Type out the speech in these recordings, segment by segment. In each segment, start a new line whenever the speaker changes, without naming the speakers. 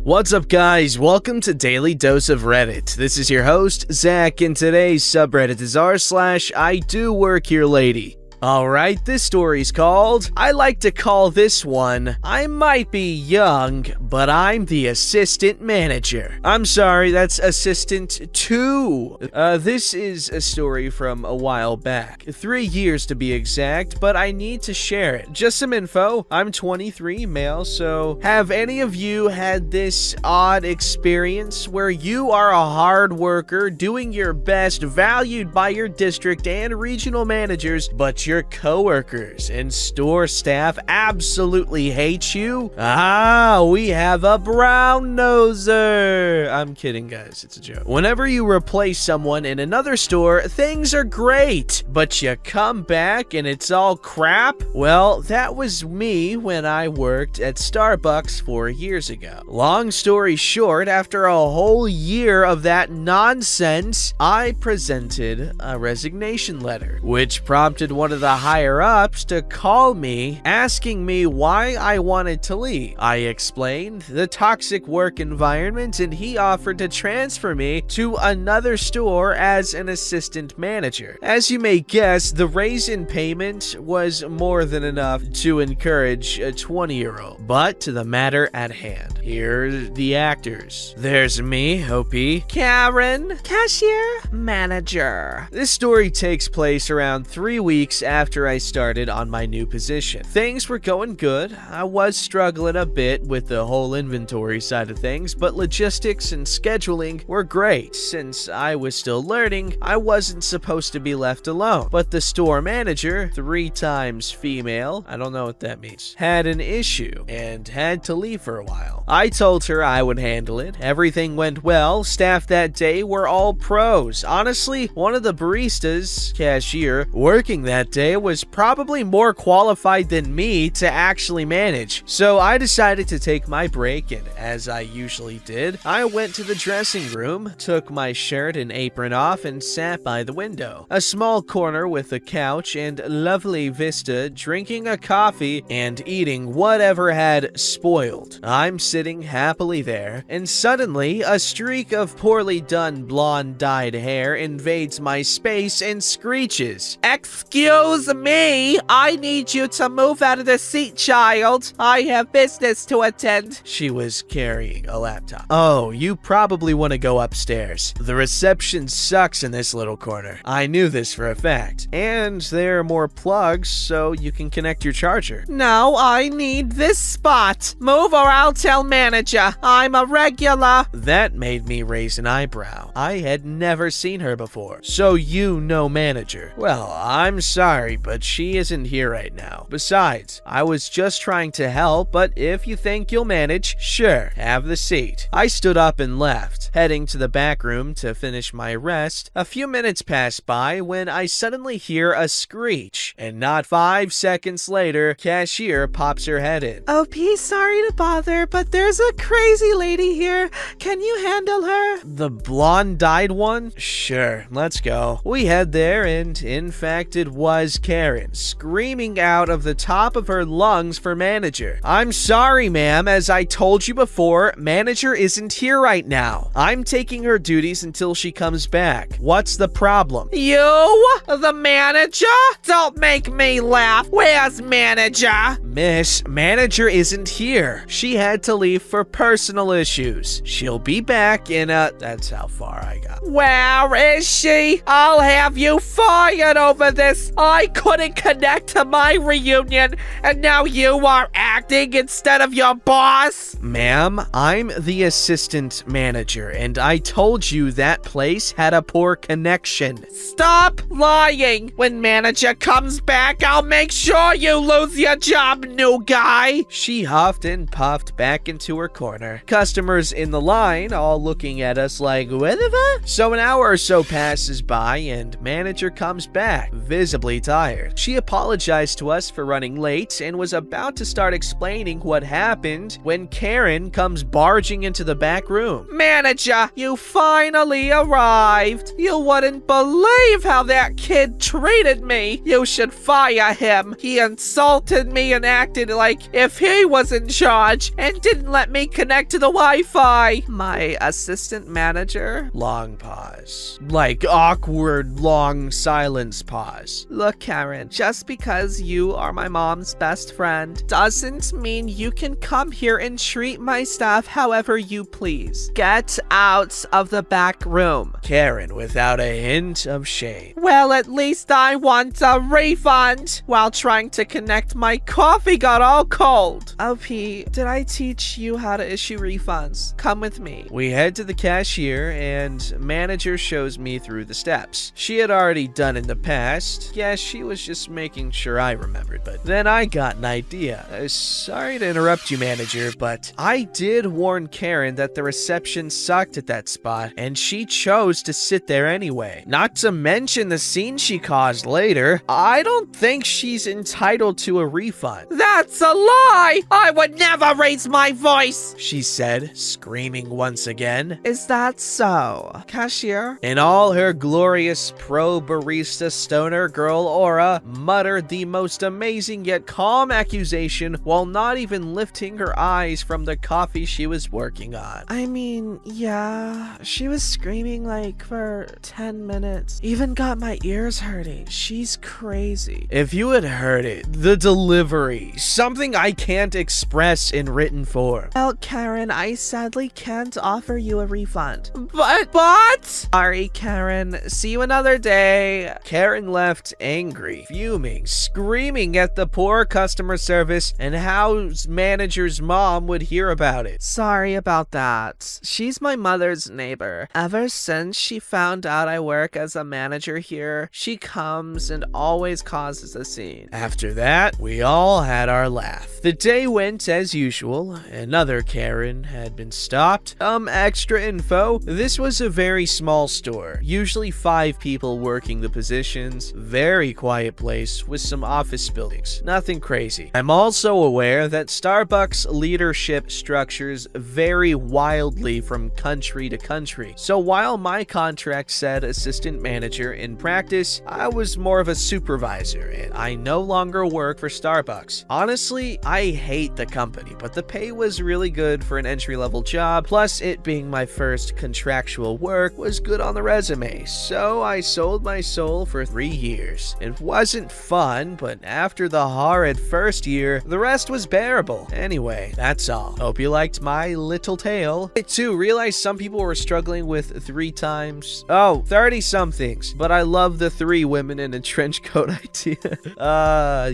What's up, guys? Welcome to Daily Dose of Reddit. This is your host, Zach, and today's subreddit is r/IDoWorkHereLady. Alright, this story's called, I like to call this one, I might be young, but I'm the assistant manager. I'm sorry, that's assistant 2. This is a story from a while back. 3 years to be exact, but I need to share it. Just some info, I'm 23, male, so have any of you had this odd experience where you are a hard worker, doing your best, valued by your district and regional managers, but your coworkers and store staff absolutely hate you? We have a brown noser. I'm kidding, guys. It's a joke. Whenever you replace someone in another store, things are great, but you come back and it's all crap? Well, that was me when I worked at Starbucks 4 years ago. Long story short, after a whole year of that nonsense, I presented a resignation letter, which prompted one of the higher-ups to call me, asking me why I wanted to leave. I explained the toxic work environment, and he offered to transfer me to another store as an assistant manager. As you may guess, the raise in payment was more than enough to encourage a 20-year-old. But to the matter at hand, here's the actors. There's me, OP, Karen, cashier, manager. This story takes place around 3 weeks after I started on my new position. Things were going good. I was struggling a bit with the whole inventory side of things, but logistics and scheduling were great. Since I was still learning, I wasn't supposed to be left alone. But the store manager, 3 times female, I don't know what that means, had an issue and had to leave for a while. I told her I would handle it. Everything went well. Staff that day were all pros. Honestly, one of the baristas, cashier, working that day was probably more qualified than me to actually manage. So I decided to take my break, and as I usually did, I went to the dressing room, took my shirt and apron off, and sat by the window. A small corner with a couch and lovely vista, drinking a coffee and eating whatever had spoiled. I'm sitting happily there, and suddenly a streak of poorly done blonde dyed hair invades my space and screeches, "Excuse me, I need you to move out of the seat, child. I have business to attend." She was carrying a laptop. "Oh, you probably want to go upstairs. The reception sucks in this little corner." I knew this for a fact. "And there are more plugs, so you can connect your charger." "No, I need this spot. Move or I'll tell manager. I'm a regular." That made me raise an eyebrow. I had never seen her before. "So you know manager?" "Well, I'm sorry, but she isn't here right now. Besides, I was just trying to help, but if you think you'll manage, sure, have the seat." I stood up and left, heading to the back room to finish my rest. A few minutes passed by when I suddenly hear a screech, and not 5 seconds later, cashier pops her head in. "OP, sorry to bother, but there's a crazy lady here. Can you handle her?" "The blonde-dyed one? Sure, let's go." We head there, and in fact, it was Karen, screaming out of the top of her lungs for manager. "I'm sorry, ma'am. As I told you before, manager isn't here right now. I'm taking her duties until she comes back. What's the problem?" "You? The manager? Don't make me laugh. Where's manager?" "Miss, manager isn't here. She had to leave for personal issues. She'll be back in a..." That's how far I got. "Where is she? I'll have you fired over this. I couldn't connect to my reunion, and now you are acting instead of your boss." "Ma'am, I'm the assistant manager, and I told you that place had a poor connection." "Stop lying. When manager comes back, I'll make sure you lose your job, new guy." She huffed and puffed back into her corner. Customers in the line all looking at us like, whatever? So an hour or so passes by, and manager comes back, visibly tired. She apologized to us for running late and was about to start explaining what happened when Karen comes barging into the back room. "Manager, you finally arrived. You wouldn't believe how that kid treated me. You should fire him. He insulted me and acted like if he was in charge and didn't let me connect to the Wi-Fi. My assistant manager? Long pause. Like awkward, long silence pause. Look, Karen, just because you are my mom's best friend doesn't mean you can come here and treat my staff however you please. Get out of the back room. Karen, without a hint of shame. Well, at least I want a refund. While trying to connect, my coffee got all cold. OP, did I teach you how to issue refunds? Come with me. We head to the cashier and manager shows me through the steps. She had already done in the past. Yeah, she was just making sure I remembered, but then I got an idea. Sorry to interrupt you, manager, but I did warn Karen that the reception sucked at that spot, and she chose to sit there anyway. Not to mention the scene she caused later. I don't think she's entitled to a refund. That's a lie! I would never raise my voice, she said, screaming once again. Is that so, cashier? In all her glorious pro-barista stoner girl aura, muttered the most amazing yet calm accusation while not even lifting her eyes from the coffee she was working on. I mean, yeah, she was screaming like for 10 minutes. Even got my ears hurting. She's crazy. If you had heard it, the delivery, something I can't express in written form. Well, Karen, I sadly can't offer you a refund. But? Sorry, Karen. See you another day. Karen left angry, fuming, screaming at the poor customer service and how manager's mom would hear about it. Sorry about that. She's my mother's neighbor. Ever since she found out I work as a manager here, she comes and always causes a scene. After that, we all had our laugh. The day went as usual. Another Karen had been stopped. Extra info. This was a very small store. Usually 5 people working the positions. Very quiet place with some office buildings. Nothing crazy. I'm also aware that Starbucks leadership structures vary wildly from country to country. So while my contract said assistant manager, in practice, I was more of a supervisor and I no longer work for Starbucks. Honestly, I hate the company, but the pay was really good for an entry-level job, plus it being my first contractual work was good on the resume, so I sold my soul for 3 years. It wasn't fun, but after the horrid first year, the rest was bearable. Anyway, that's all. Hope you liked my little tale. I too realized some people were struggling with 3 times. 30-somethings, but I love the 3 women in a trench coat idea.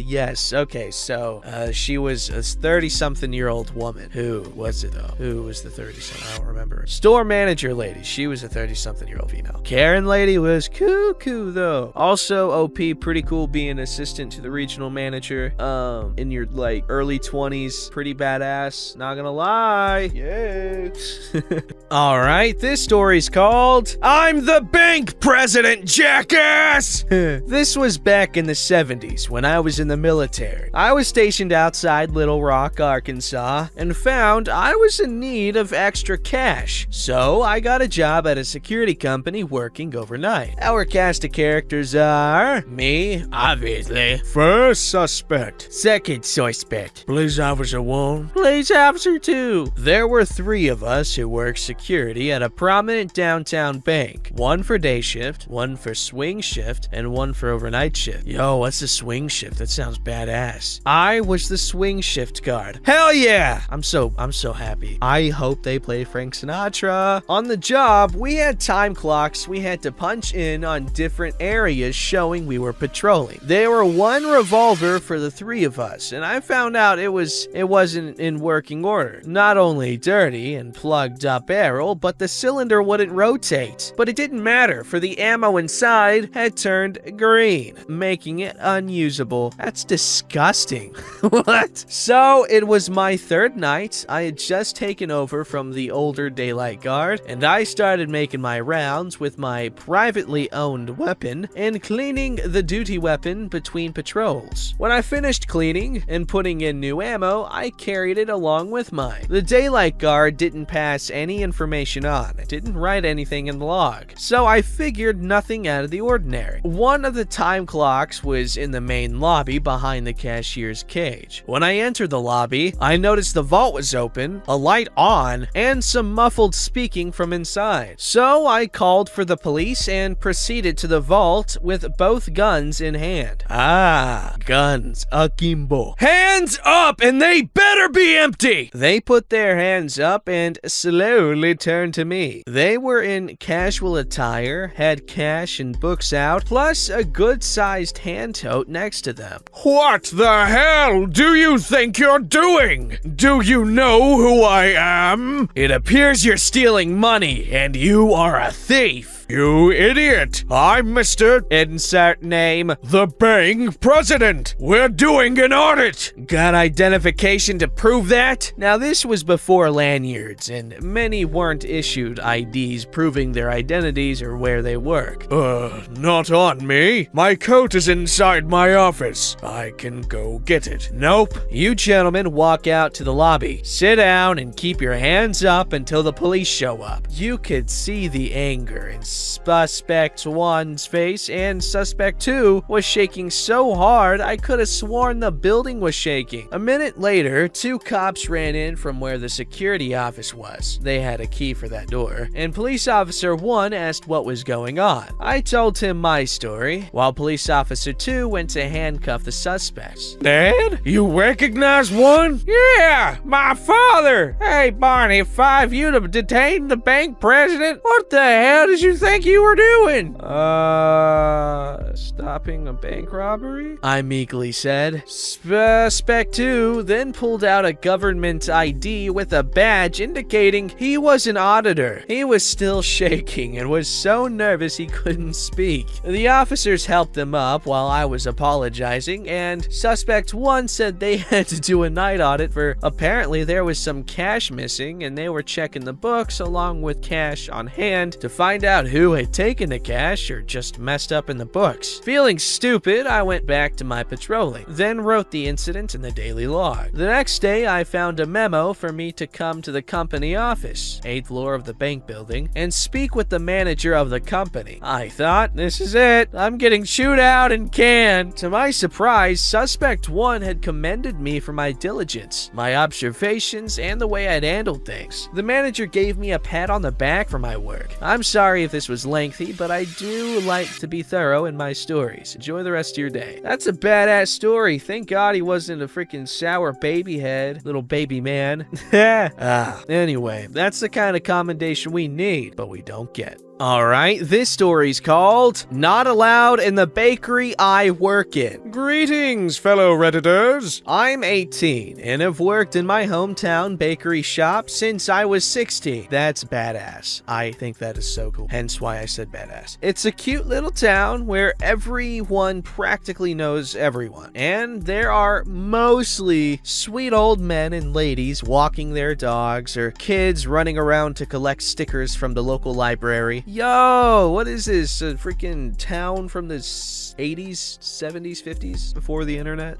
Yes, okay, so, she was a 30-something-year-old woman. Who was it, though? Who was the 30-something? I don't remember. Store manager lady. She was a 30-something-year-old female. Karen lady was cuckoo, though. Also, OP, pretty cool being assistant to the regional manager. In your, like, early 20s. Pretty badass. Not gonna lie. Yay. Alright, this story's called I'm the Bank President, Jackass! This was back in the 70s when I was in the military. I was stationed outside Little Rock, Arkansas, and found I was in need of extra cash. So I got a job at a security company working overnight. Our cast of characters are me, obviously, first suspect, second suspect, police officer 1, police officer 2. There were 3 of us who worked security at a prominent downtown bank. 1 for day shift, 1 for swing shift, and 1 for overnight shift. Yo, what's a swing shift? That sounds badass. I was the swing shift guard. Hell yeah! I'm so happy. I hope they play Frank Sinatra. On the job, we had time clocks we had to punch in on different areas showing we were patrolling. There were 1 revolver for the 3 of us, and I found out it wasn't in working order. Not only dirty and plugged up barrel, but the cylinder wouldn't rotate. But it didn't matter, for the ammo inside had turned green, making it unusable. That's disgusting. What? So it was my 3rd night. I had just taken over from the older daylight guard, and I started making my rounds with my privately owned weapon and cleaning the duty weapon between patrols. When I finished cleaning and putting in new ammo, I carried it along with mine. The daylight guard didn't didn't pass any information on. It didn't write anything in the log. So I figured nothing out of the ordinary. One of the time clocks was in the main lobby behind the cashier's cage. When I entered the lobby, I noticed the vault was open, a light on, and some muffled speaking from inside. So I called for the police and proceeded to the vault with both guns in hand. Ah, guns akimbo. Hands up, and they better be empty! They put their hands up and slowly turned to me. They were in casual attire, had cash and books out, plus a good-sized hand tote next to them. What the hell do you think you're doing? Do you know who I am? It appears you're stealing money, and you are a thief. You idiot! I'm Mr. Insert name. The bank president. We're doing an audit. Got identification to prove that? Now this was before lanyards, and many weren't issued IDs proving their identities or where they work. Not on me. My coat is inside my office. I can go get it. Nope. You gentlemen walk out to the lobby. Sit down and keep your hands up until the police show up. You could see the anger in Suspect 1's face, and Suspect 2 was shaking so hard I could have sworn the building was shaking. A minute later, 2 cops ran in from where the security office was. They had a key for that door, and Police Officer 1 asked what was going on. I told him my story, while Police Officer 2 went to handcuff the suspects. Dad? You recognize 1? Yeah, my father! Hey, Barney, 5 you to detain the bank president? What the hell did you think you were doing? Stopping a bank robbery? I meekly said. Suspect 2 then pulled out a government ID with a badge indicating he was an auditor. He was still shaking and was so nervous he couldn't speak. The officers helped him up while I was apologizing, and Suspect 1 said they had to do a night audit for apparently there was some cash missing, and they were checking the books along with cash on hand to find out who had taken the cash or just messed up in the books. Feeling stupid, I went back to my patrolling, then wrote the incident in the daily log. The next day, I found a memo for me to come to the company office, 8th floor of the bank building, and speak with the manager of the company. I thought, this is it. I'm getting chewed out and canned. To my surprise, Suspect 1 had commended me for my diligence, my observations, and the way I'd handled things. The manager gave me a pat on the back for my work. I'm sorry if this was lengthy, but I do like to be thorough in my stories. Enjoy the rest of your day. That's a badass story. Thank God he wasn't a freaking sour baby head, little baby man. Anyway, that's the kind of commendation we need, but we don't get. Alright, this story's called Not Allowed in the Bakery I Work In. Greetings, fellow Redditors! I'm 18 and have worked in my hometown bakery shop since I was 16. That's badass. I think that is so cool. Hence why I said badass. It's a cute little town where everyone practically knows everyone. And there are mostly sweet old men and ladies walking their dogs, or kids running around to collect stickers from the local library. Yo, what is this? A freaking town from the 80s, 70s, 50s, before the internet?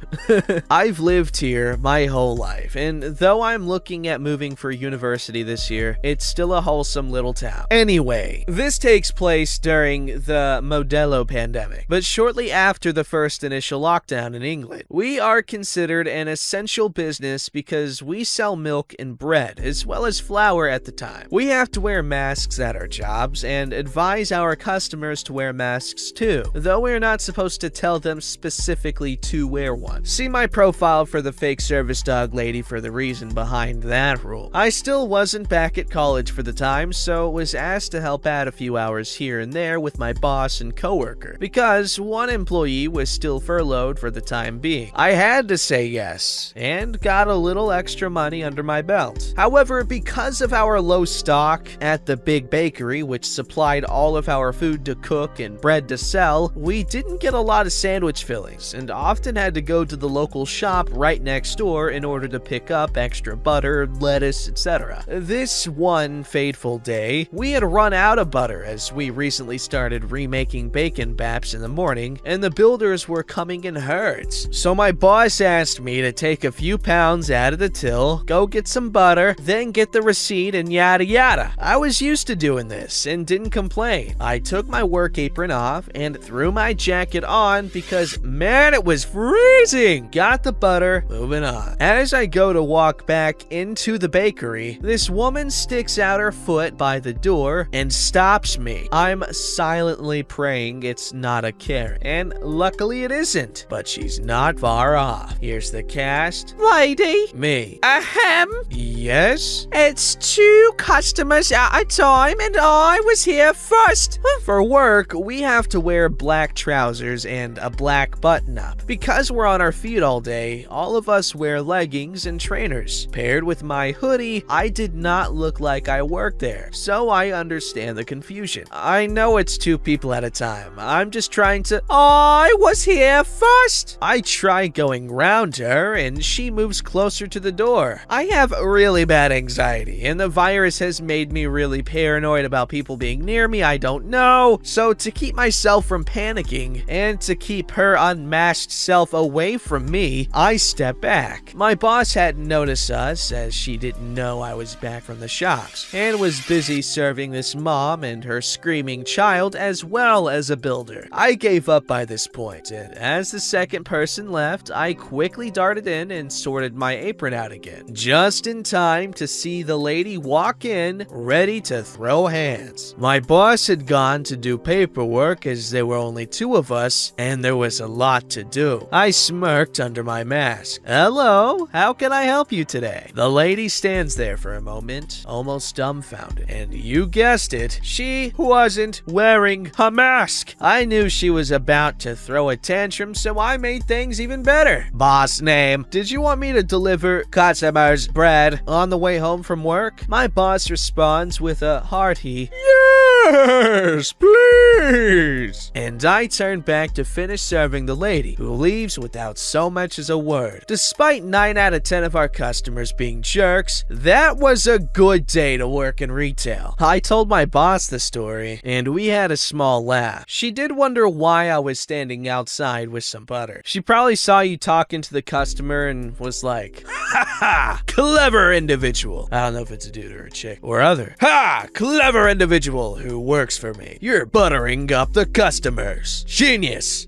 I've lived here my whole life, and though I'm looking at moving for university this year, it's still a wholesome little town. Anyway, this takes place during the Modelo pandemic, but shortly after the first initial lockdown in England. We are considered an essential business because we sell milk and bread, as well as flour at the time. We have to wear masks at our jobs, and advise our customers to wear masks too, though we're not supposed to tell them specifically to wear one. See my profile for the fake service dog lady for the reason behind that rule. I still wasn't back at college for the time, so was asked to help out a few hours here and there with my boss and coworker, because one employee was still furloughed for the time being. I had to say yes, and got a little extra money under my belt. However, because of our low stock at the big bakery, which supplied all of our food to cook and bread to sell, we didn't get a lot of sandwich fillings and often had to go to the local shop right next door in order to pick up extra butter, lettuce, etc. This one fateful day, we had run out of butter as we recently started remaking bacon baps in the morning and the builders were coming in herds. So my boss asked me to take a few pounds out of the till, go get some butter, then get the receipt and yada yada. I was used to doing this and didn't complain. I took my work apron off and threw my jacket on because man, it was freezing. Got the butter, moving on. As I go to walk back into the bakery, this woman sticks out her foot by the door and stops me. I'm silently praying it's not a Karen, and luckily it isn't, but she's not far off. Here's the cast. Lady. Me. Ahem. Yes? It's 2 customers at a time and I was here first. For work, we have to wear black trousers and a black button-up. Because we're on our feet all day, all of us wear leggings and trainers. Paired with my hoodie, I did not look like I worked there, so I understand the confusion. I know it's 2 people at a time. I'm just trying to... I was here first! I try going round her, and she moves closer to the door. I have really bad anxiety, and the virus has made me really paranoid about people being near me I don't know. So to keep myself from panicking, and to keep her unmasked self away from me, I step back. My boss hadn't noticed us, as she didn't know I was back from the shops, and was busy serving this mom and her screaming child as well as a builder. I gave up by this point, and as the second person left, I quickly darted in and sorted my apron out again, just in time to see the lady walk in, ready to throw hands. My boss had gone to do paperwork as there were only 2 of us, and there was a lot to do. I smirked under my mask. Hello, how can I help you today? The lady stands there for a moment, almost dumbfounded, and you guessed it, she wasn't wearing a mask. I knew she was about to throw a tantrum, so I made things even better. Boss name, did you want me to deliver customers bread on the way home from work? My boss responds with a hearty, yes, please. And I turn back to finish serving the lady, who leaves without so much as a word. Despite 9 out of 10 of our customers being jerks, that was a good day to work in retail. I told my boss the story, and we had a small laugh. She did wonder why I was standing outside with some butter. She probably saw you talking to the customer and was like, ha ha, clever individual. I don't know if it's a dude or a chick or other. Ha, clever individual who works for me. You're buttering up the customers. Genius.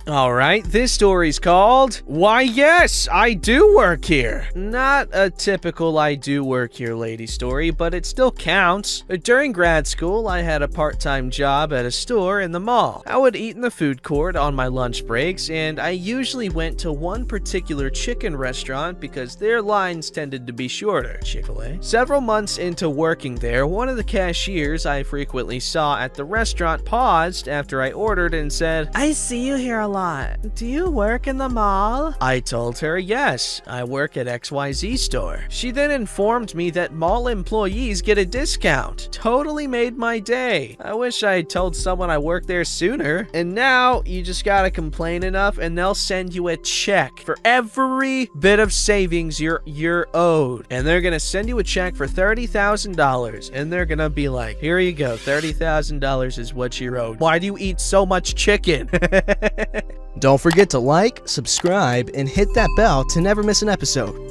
Alright, this story's called, Why Yes, I Do Work Here. Not a typical I do work here lady story, but it still counts. During grad school, I had a part-time job at a store in the mall. I would eat in the food court on my lunch breaks, and I usually went to one particular chicken restaurant because their lines tended to be shorter, Chick-fil-A. Several months into working there, one of the cashiers I frequently saw at the restaurant paused after I ordered and said, I see you here a lot. Do you work in the mall? I told her, yes, I work at XYZ store. She then informed me that mall employees get a discount. Totally made my day. I wish I had told someone I worked there sooner. And now you just gotta complain enough and they'll send you a check for every bit of savings you're owed. And they're gonna send you a check for $30,000 and they're gonna be like, here you go, $30,000 is what you're owed. Why do you eat so much chicken?
Don't forget to like, subscribe, and hit that bell to never miss an episode.